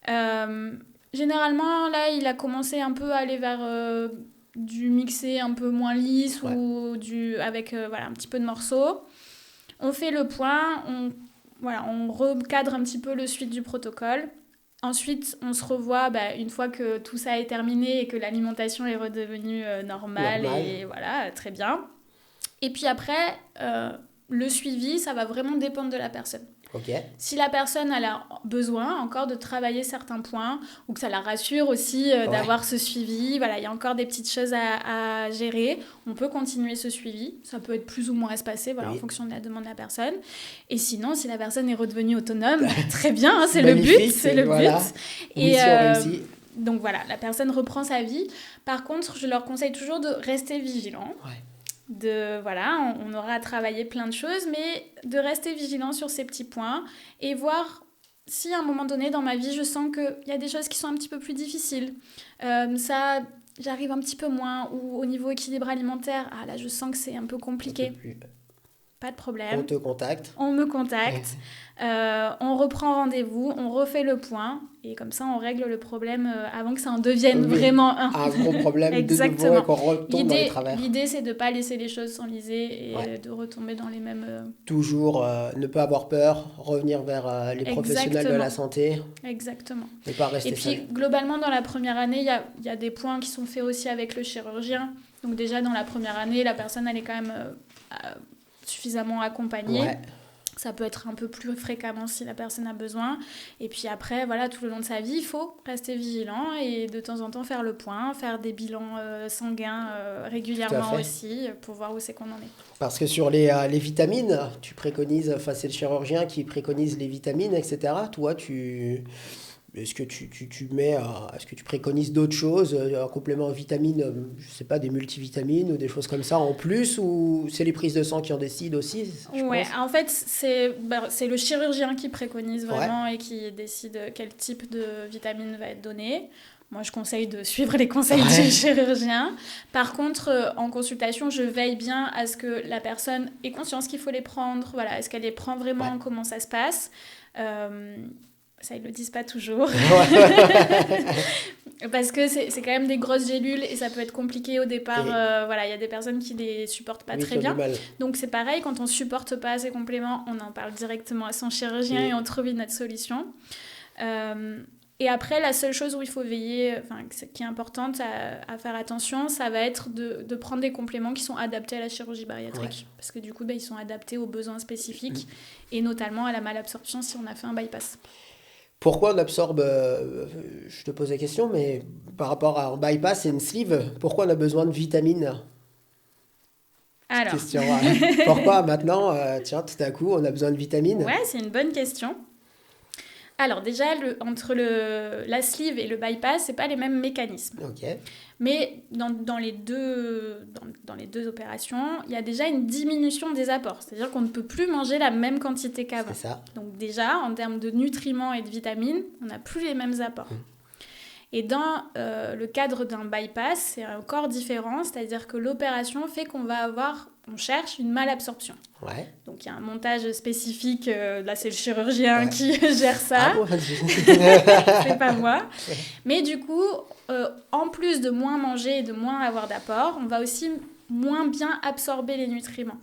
Généralement, là, il a commencé un peu à aller vers... du mixé un peu moins lisse ou avec un petit peu de morceaux. On fait le point, on recadre un petit peu le suite du protocole. Ensuite, on se revoit une fois que tout ça est terminé et que l'alimentation est redevenue normale. Et voilà, très bien. Et puis après, le suivi, ça va vraiment dépendre de la personne. Ok. Si la personne elle a besoin encore de travailler certains points ou que ça la rassure aussi d'avoir ce suivi, voilà, il y a encore des petites choses à gérer, on peut continuer ce suivi. Ça peut être plus ou moins espacé, voilà, en fonction de la demande de la personne. Et sinon, si la personne est redevenue autonome, très bien, hein, c'est le but, c'est le but. Et donc voilà, la personne reprend sa vie. Par contre, je leur conseille toujours de rester vigilant. On aura à travailler plein de choses, mais de rester vigilant sur ces petits points et voir si à un moment donné dans ma vie je sens qu'il y a des choses qui sont un petit peu plus difficiles, j'arrive un petit peu moins, ou au niveau équilibre alimentaire, là je sens que c'est un peu compliqué. Pas de problème. On me contacte, on reprend rendez-vous, on refait le point et comme ça on règle le problème avant que ça en devienne vraiment un gros problème. Exactement. De nouveau et qu'on retombe dans les travers. L'idée c'est de ne pas laisser les choses s'enliser et de retomber dans les mêmes... Toujours ne pas avoir peur, revenir vers les professionnels de la santé. Exactement. Et pas rester seul. Et puis globalement dans la première année, il y a des points qui sont faits aussi avec le chirurgien. Donc déjà dans la première année, la personne elle est quand même... suffisamment accompagnée. Ça peut être un peu plus fréquemment si la personne a besoin. Et puis après, voilà, tout le long de sa vie, il faut rester vigilant et de temps en temps faire le point, faire des bilans sanguins régulièrement aussi pour voir où c'est qu'on en est. Parce que sur les vitamines, tu préconises, enfin c'est le chirurgien qui préconise les vitamines, etc. Toi, est-ce que est-ce que tu préconises d'autres choses, un complément de vitamines, je sais pas, des multivitamines ou des choses comme ça en plus, ou c'est les prises de sang qui en décident aussi? En fait, c'est le chirurgien qui préconise vraiment et qui décide quel type de vitamine va être donné. Moi, je conseille de suivre les conseils du chirurgien. Par contre, en consultation, je veille bien à ce que la personne ait conscience qu'il faut les prendre. Voilà, est-ce qu'elle les prend vraiment? Comment ça se passe? Ça, ils ne le disent pas toujours. Parce que c'est quand même des grosses gélules et ça peut être compliqué au départ. Il y a des personnes qui ne les supportent pas très bien. Donc, c'est pareil, quand on ne supporte pas ces compléments, on en parle directement à son chirurgien et on trouve notre solution. Et après, la seule chose où il faut veiller, qui est importante à faire attention, ça va être de prendre des compléments qui sont adaptés à la chirurgie bariatrique. Parce que du coup, ils sont adaptés aux besoins spécifiques et notamment à la malabsorption si on a fait un bypass. Pourquoi on absorbe, je te pose la question, mais par rapport à un bypass et une sleeve, pourquoi on a besoin de vitamines? Alors, question, pourquoi maintenant, tout à coup, on a besoin de vitamines? Ouais, c'est une bonne question. Alors déjà, entre la sleeve et le bypass, c'est pas les mêmes mécanismes. Okay. Mais dans les deux opérations, il y a déjà une diminution des apports. C'est-à-dire qu'on ne peut plus manger la même quantité qu'avant. C'est ça. Donc déjà, en termes de nutriments et de vitamines, on n'a plus les mêmes apports. Et dans le cadre d'un bypass, c'est encore différent. C'est-à-dire que l'opération fait qu'on cherche une malabsorption. Ouais. Donc il y a un montage spécifique, là c'est le chirurgien qui gère ça. C'est pas moi. Mais du coup, en plus de moins manger et de moins avoir d'apport, on va aussi moins bien absorber les nutriments.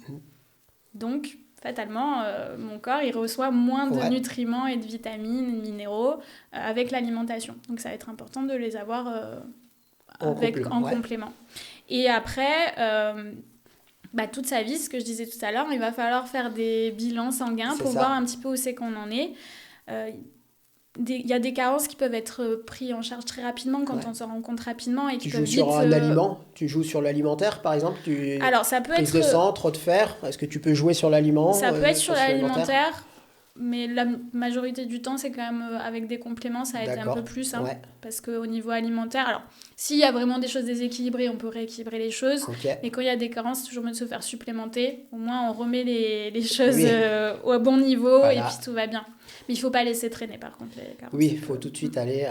Donc fatalement, mon corps il reçoit moins de nutriments et de vitamines et de minéraux avec l'alimentation. Donc ça va être important de les avoir en complément. Et après... toute sa vie, ce que je disais tout à l'heure, il va falloir faire des bilans sanguins pour voir un petit peu où c'est qu'on en est. Il y a des carences qui peuvent être pris en charge très rapidement quand on se rend compte rapidement. Et tu joues sur un aliment? Tu joues sur l'alimentaire, par exemple? Alors, ça peut prise de sang, trop de fer? Est-ce que tu peux jouer sur l'aliment? Ça peut être sur l'alimentaire, mais la majorité du temps, c'est quand même avec des compléments, ça aide un peu plus. Parce qu'au niveau alimentaire... Alors, s'il y a vraiment des choses déséquilibrées, on peut rééquilibrer les choses. Mais quand il y a des carences, c'est toujours mieux de se faire supplémenter. Au moins, on remet les choses au bon niveau et puis tout va bien. Mais il ne faut pas laisser traîner, par contre, les carences. Oui, il faut tout de suite aller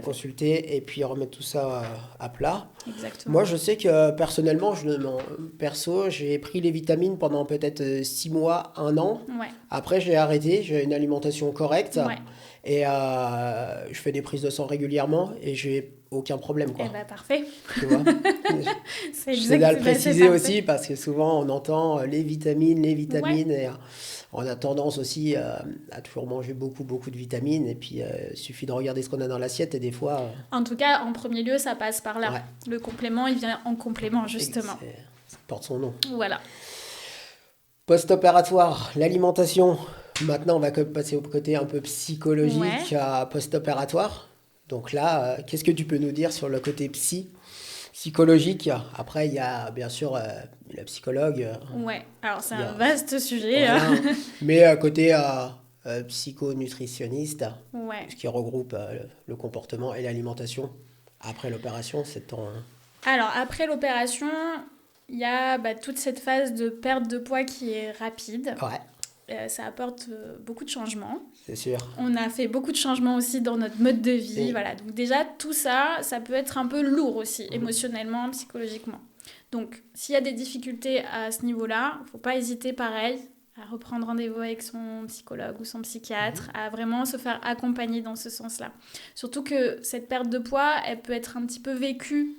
consulter et puis remettre tout ça à plat. Exactement. Moi, je sais que personnellement, j'ai pris les vitamines pendant peut-être 6 mois, 1 an. Ouais. Après, j'ai arrêté. J'ai une alimentation correcte. Ouais. Et je fais des prises de sang régulièrement et j'ai aucun problème, quoi. Eh ben, parfait. Tu vois. Je dois le préciser aussi parce que souvent on entend les vitamines et on a tendance aussi à toujours manger beaucoup de vitamines et puis il suffit de regarder ce qu'on a dans l'assiette et des fois... En tout cas, en premier lieu, ça passe par là. Ouais. Le complément, il vient en complément, justement. Ça porte son nom. Voilà. Post-opératoire, l'alimentation, Maintenant, on va passer au côté un peu psychologique post-opératoire. Donc là, qu'est-ce que tu peux nous dire sur le côté psychologique? Après, il y a bien sûr la psychologue. Ouais, alors c'est un a- vaste sujet. Voilà. Mais côté psychonutritionniste, Ouais. ce qui regroupe le comportement et l'alimentation après l'opération, c'est ton... Alors, après l'opération, il y a toute cette phase de perte de poids qui est rapide. Ouais, Ça apporte beaucoup de changements. c'est sûr. On a fait beaucoup de changements aussi dans notre mode de vie. Et- Voilà. Donc déjà, tout ça, ça peut être un peu lourd aussi, émotionnellement, psychologiquement. Donc, s'il y a des difficultés à ce niveau-là, il ne faut pas hésiter, pareil, à reprendre rendez-vous avec son psychologue ou son psychiatre, à vraiment se faire accompagner dans ce sens-là. Surtout que cette perte de poids, elle peut être un petit peu vécue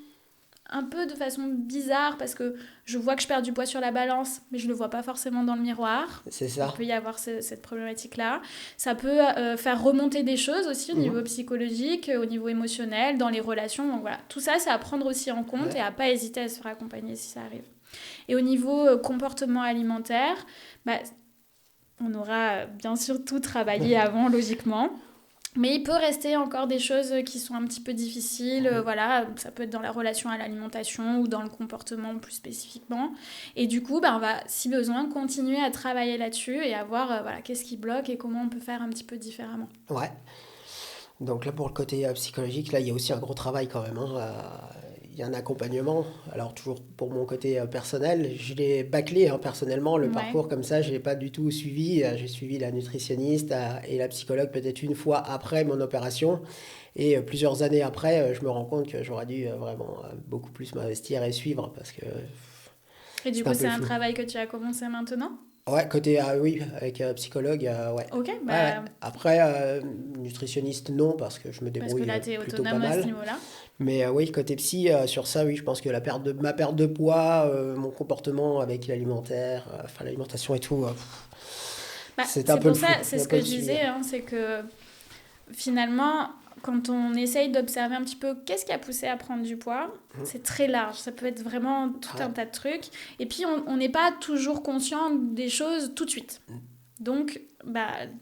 un peu de façon bizarre parce que je vois que je perds du poids sur la balance, mais je ne le vois pas forcément dans le miroir. C'est Il ça. peut y avoir cette problématique-là. Ça peut faire remonter des choses aussi au niveau psychologique, au niveau émotionnel, dans les relations. Donc voilà, tout ça, c'est à prendre aussi en compte et à pas hésiter à se faire accompagner si ça arrive. Et au niveau comportement alimentaire, on aura bien sûr tout travaillé avant, logiquement. Mais il peut rester encore des choses qui sont un petit peu difficiles. Voilà, ça peut être dans la relation à l'alimentation ou dans le comportement plus spécifiquement. Et du coup, on va, si besoin, continuer à travailler là-dessus et à voir qu'est-ce qui bloque et comment on peut faire un petit peu différemment. Ouais. Donc là, pour le côté psychologique, là, il y a aussi un gros travail quand même. Il y a un accompagnement. Alors, toujours pour mon côté personnel, je l'ai bâclé personnellement. Le parcours comme ça, je l'ai pas du tout suivi. J'ai suivi la nutritionniste et la psychologue peut-être une fois après mon opération. Et plusieurs années après, je me rends compte que j'aurais dû vraiment beaucoup plus m'investir et suivre parce que... Et du coup, c'est un travail que tu as commencé maintenant ? Ouais, côté, oui, avec psychologue, ouais. Ok, Ouais. Après, nutritionniste, non, parce que je me débrouille parce que là, tu es plutôt pas autonome à mal. ce niveau-là. Mais oui, côté psy, sur ça, oui, je pense que ma perte de poids, mon comportement avec l'alimentation et tout, c'est un peu pour ça, c'est ce que je disais, c'est que finalement, quand on essaye d'observer un petit peu qu'est-ce qui a poussé à prendre du poids, c'est très large. Ça peut être vraiment tout un tas de trucs. Et puis, on n'est pas toujours conscient des choses tout de suite. Donc,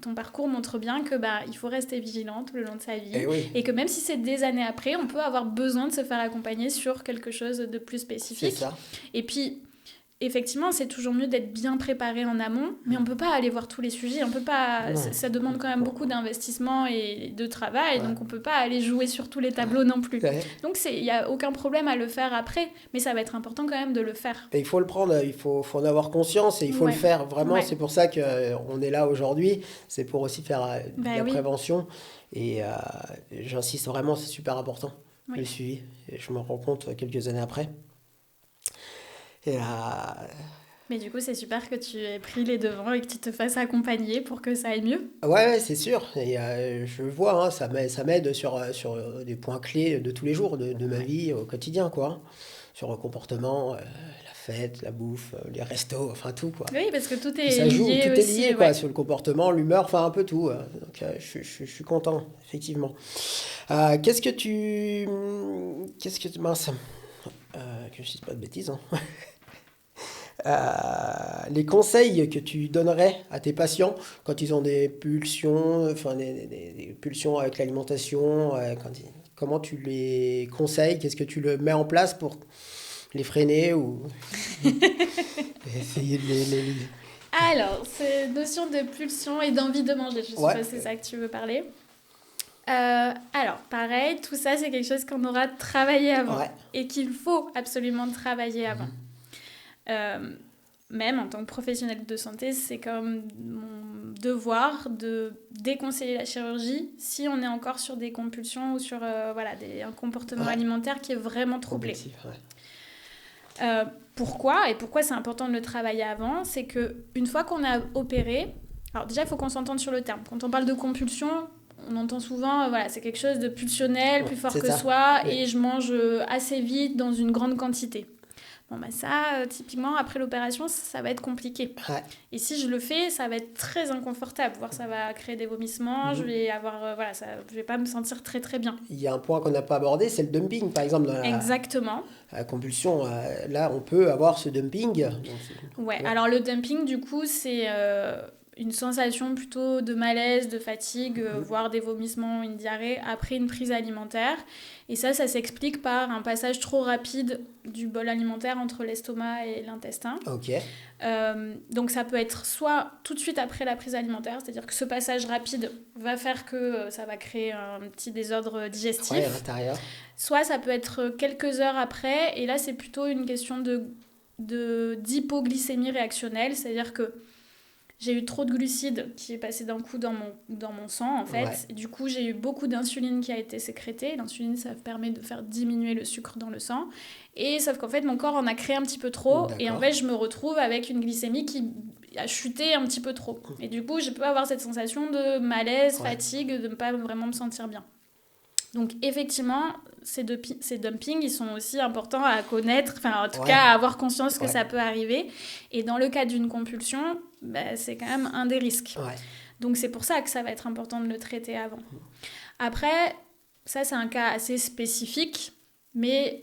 ton parcours montre bien que il faut rester vigilant tout le long de sa vie. Et que même si c'est des années après, on peut avoir besoin de se faire accompagner sur quelque chose de plus spécifique. C'est ça. Et puis... Effectivement, c'est toujours mieux d'être bien préparé en amont, mais on ne peut pas aller voir tous les sujets. On peut pas, ça demande quand même beaucoup d'investissement et de travail, donc on ne peut pas aller jouer sur tous les tableaux non plus. Donc il n'y a aucun problème à le faire après, mais ça va être important quand même de le faire. Et il faut le prendre, il faut en avoir conscience et il faut le faire. Vraiment, c'est pour ça qu'on est là aujourd'hui. C'est pour aussi faire de la prévention. Et j'insiste vraiment, c'est super important, le suivi. Et je me rends compte quelques années après. Mais du coup, c'est super que tu aies pris les devants et que tu te fasses accompagner pour que ça aille mieux. Ouais, c'est sûr. Et je vois, ça m'aide sur des points clés de tous les jours de ma vie au quotidien, quoi. Sur le comportement, la fête, la bouffe, les restos, enfin tout, quoi. Oui, parce que tout est ça joue, lié tout aussi. Est lié, quoi, sur le comportement, l'humeur, enfin un peu tout. Donc je suis content, effectivement. Qu'est-ce que mince, que je dise pas de bêtises, hein. Les conseils que tu donnerais à tes patients quand ils ont des pulsions, des pulsions avec l'alimentation, comment tu les conseilles? Qu'est-ce que tu le mets en place pour les freiner ou essayer de les... Alors, cette notion de pulsion et d'envie de manger, je sais pas si c'est ça que tu veux parler. Alors, pareil, tout ça, c'est quelque chose qu'on aura travaillé avant et qu'il faut absolument travailler avant. Même en tant que professionnel de santé, c'est comme mon devoir de déconseiller la chirurgie si on est encore sur des compulsions ou sur un comportement alimentaire qui est vraiment troublé. Pourquoi c'est important de le travailler avant? C'est qu'une fois qu'on a opéré, alors déjà il faut qu'on s'entende sur le terme. Quand on parle de compulsion, on entend souvent, c'est quelque chose de pulsionnel, plus fort que soi, et je mange assez vite dans une grande quantité. Bon, ça, typiquement, après l'opération, ça va être compliqué. Et si je le fais, ça va être très inconfortable. Voire ça va créer des vomissements, je vais avoir, je vais pas me sentir très très bien. Il y a un point qu'on n'a pas abordé, c'est le dumping, par exemple. Exactement. La compulsion, là, on peut avoir ce dumping. Alors le dumping, du coup, c'est une sensation plutôt de malaise, de fatigue, voire des vomissements, une diarrhée après une prise alimentaire. Et ça s'explique par un passage trop rapide du bol alimentaire entre l'estomac et l'intestin. Ok. Donc ça peut être soit tout de suite après la prise alimentaire, c'est-à-dire que ce passage rapide va faire que ça va créer un petit désordre digestif. Ouais, à l'intérieur. Soit ça peut être quelques heures après, et là c'est plutôt une question d'hypoglycémie réactionnelle, c'est-à-dire que j'ai eu trop de glucides qui est passé d'un coup dans mon sang, en fait. Ouais. Et du coup, j'ai eu beaucoup d'insuline qui a été sécrétée. L'insuline, ça permet de faire diminuer le sucre dans le sang. Et sauf qu'en fait, mon corps en a créé un petit peu trop. D'accord. Et en fait, je me retrouve avec une glycémie qui a chuté un petit peu trop. Et du coup, je peux avoir cette sensation de malaise, fatigue, de ne pas vraiment me sentir bien. Donc effectivement, ces dumpings, ils sont aussi importants à connaître, enfin en tout cas à avoir conscience que ça peut arriver. Et dans le cas d'une compulsion, c'est quand même un des risques. Ouais. Donc c'est pour ça que ça va être important de le traiter avant. Après, ça c'est un cas assez spécifique, mais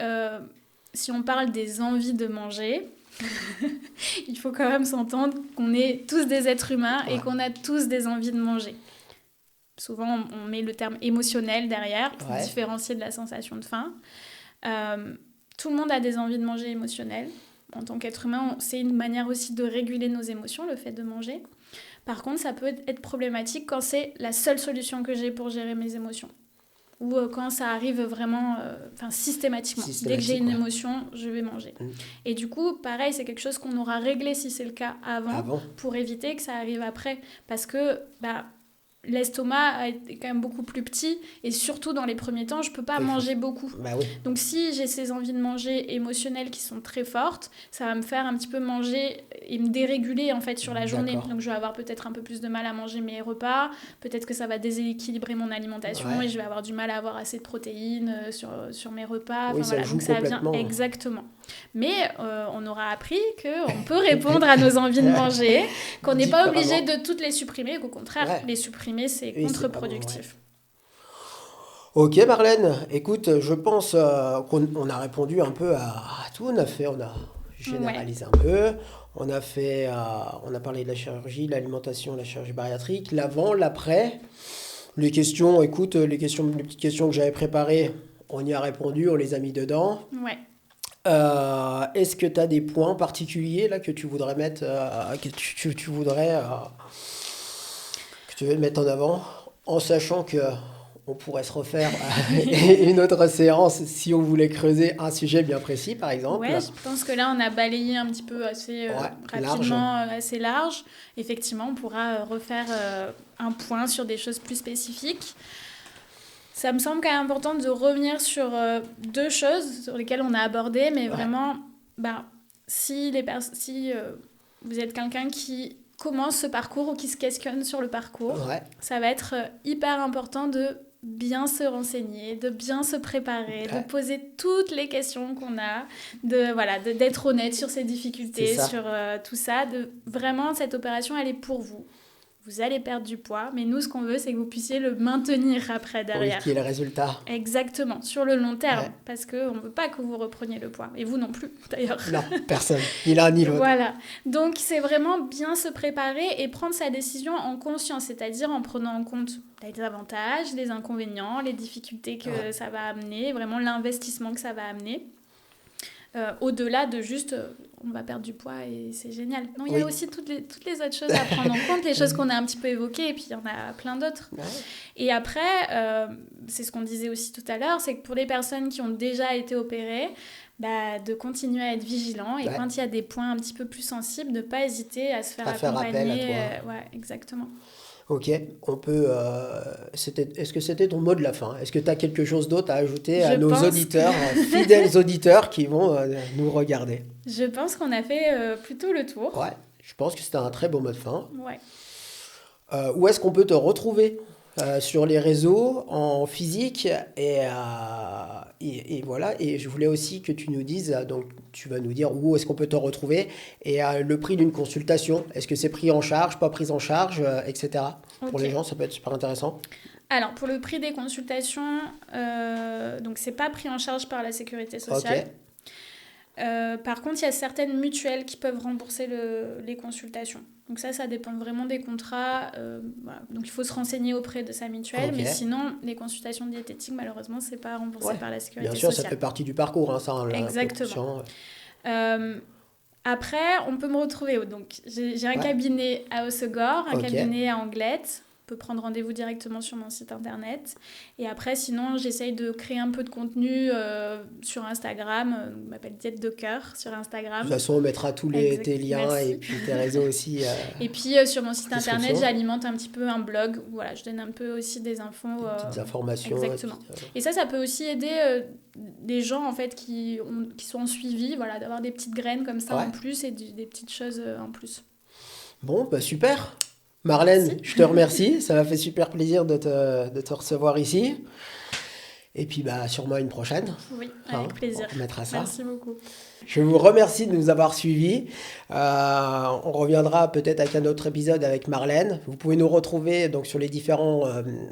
si on parle des envies de manger, il faut quand même s'entendre qu'on est tous des êtres humains et qu'on a tous des envies de manger. Souvent, on met le terme émotionnel derrière pour différencier de la sensation de faim. Tout le monde a des envies de manger émotionnelles. En tant qu'être humain, c'est une manière aussi de réguler nos émotions, le fait de manger. Par contre, ça peut être problématique quand c'est la seule solution que j'ai pour gérer mes émotions. Ou quand ça arrive vraiment systématiquement. Dès que j'ai une émotion, je vais manger. Et du coup, pareil, c'est quelque chose qu'on aura réglé si c'est le cas avant. Pour éviter que ça arrive après. Parce que l'estomac est quand même beaucoup plus petit et surtout dans les premiers temps, je peux pas manger beaucoup. Donc si j'ai ces envies de manger émotionnelles qui sont très fortes, ça va me faire un petit peu manger et me déréguler en fait sur la journée. Donc je vais avoir peut-être un peu plus de mal à manger mes repas, peut-être que ça va déséquilibrer mon alimentation et je vais avoir du mal à avoir assez de protéines sur mes repas. Oui, ça joue donc ça complètement. vient exactement. Mais on aura appris qu'on peut répondre à nos envies de manger, qu'on n'est pas obligé de toutes les supprimer, qu'au contraire, les supprimer, c'est contre-productif. Ok Marlène, écoute, je pense qu'on a répondu un peu à tout, on a généralisé un peu, on a parlé de la chirurgie, de l'alimentation, de la chirurgie bariatrique, l'avant, l'après, les petites questions que j'avais préparées, on y a répondu, on les a mis dedans. Ouais. Est-ce que tu as des points particuliers là que tu voudrais mettre, que tu veux mettre en avant, en sachant que on pourrait se refaire une autre séance si on voulait creuser un sujet bien précis, par exemple. Ouais, je pense que là, on a balayé un petit peu assez rapidement, assez large. Effectivement, on pourra refaire un point sur des choses plus spécifiques. Ça me semble quand même important de revenir sur deux choses sur lesquelles on a abordé, mais vraiment, si vous êtes quelqu'un qui commence ce parcours ou qui se questionne sur le parcours, ça va être hyper important de bien se renseigner, de bien se préparer, de poser toutes les questions qu'on a, d'être honnête sur ses difficultés, sur tout ça. Vraiment, cette opération, elle est pour vous. Vous allez perdre du poids, mais nous, ce qu'on veut, c'est que vous puissiez le maintenir après, derrière. Pour qu'il y ait le résultat. Exactement, sur le long terme, parce qu'on ne veut pas que vous repreniez le poids. Et vous non plus, d'ailleurs. Non, personne, ni l'un ni l'autre. Voilà, donc c'est vraiment bien se préparer et prendre sa décision en conscience, c'est-à-dire en prenant en compte les avantages, les inconvénients, les difficultés que ça va amener, vraiment l'investissement que ça va amener. Au-delà de juste on va perdre du poids et c'est génial. Non, il y a aussi toutes les autres choses à prendre en compte, les choses qu'on a un petit peu évoquées et puis il y en a plein d'autres. Et après, c'est ce qu'on disait aussi tout à l'heure, c'est que pour les personnes qui ont déjà été opérées, de continuer à être vigilant et quand il y a des points un petit peu plus sensibles, de ne pas hésiter à se faire accompagner. Faire appel à toi. Exactement. Ok, on peut. Est-ce que c'était ton mot de la fin? Est-ce que tu as quelque chose d'autre à ajouter à nos auditeurs, fidèles auditeurs qui vont nous regarder? Je pense qu'on a fait plutôt le tour. Ouais, je pense que c'était un très beau mot de fin. Ouais. Où est-ce qu'on peut te retrouver sur les réseaux, en physique et voilà. Et je voulais aussi que tu nous dises, donc tu vas nous dire où est-ce qu'on peut te retrouver et le prix d'une consultation. Est-ce que c'est pris en charge, pas pris en charge, etc. Pour les gens, ça peut être super intéressant. Alors, pour le prix des consultations, donc c'est pas pris en charge par la Sécurité sociale. Par contre, il y a certaines mutuelles qui peuvent rembourser les consultations. Donc ça dépend vraiment des contrats. Voilà. Donc il faut se renseigner auprès de sa mutuelle. Mais sinon, les consultations diététiques, malheureusement, c'est pas remboursé par la sécurité sociale. Bien sûr, ça fait partie du parcours, hein, ça. Exactement. Après, on peut me retrouver. Donc j'ai un cabinet à Hossegor, un cabinet à Anglet. On peut prendre rendez-vous directement sur mon site internet. Et après, sinon, j'essaye de créer un peu de contenu sur Instagram. Je m'appelle Diète de Cœur sur Instagram. De toute façon, on mettra tous tes liens. Merci. Et puis tes réseaux aussi. Et puis, sur mon site internet, j'alimente un petit peu un blog. Voilà, je donne un peu aussi des infos. Des petites informations. Exactement. Et ça peut aussi aider des gens, en fait, qui sont en suivi, voilà, d'avoir des petites graines comme ça en plus et des petites choses en plus. Bon, super. Marlène, merci. Je te remercie. Ça m'a fait super plaisir de te recevoir ici. Et puis, sûrement une prochaine. Oui, avec plaisir. On remettra ça. Merci beaucoup. Je vous remercie de nous avoir suivis. On reviendra peut-être avec un autre épisode avec Marlène. Vous pouvez nous retrouver donc, sur les différents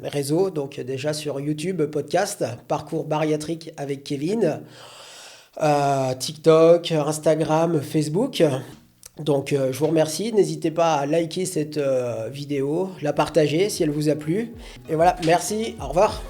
réseaux. Donc, déjà sur YouTube, podcast, Parcours bariatrique avec Kevin. TikTok, Instagram, Facebook. Donc, je vous remercie. N'hésitez pas à liker cette vidéo, la partager si elle vous a plu. Et voilà, merci. Au revoir.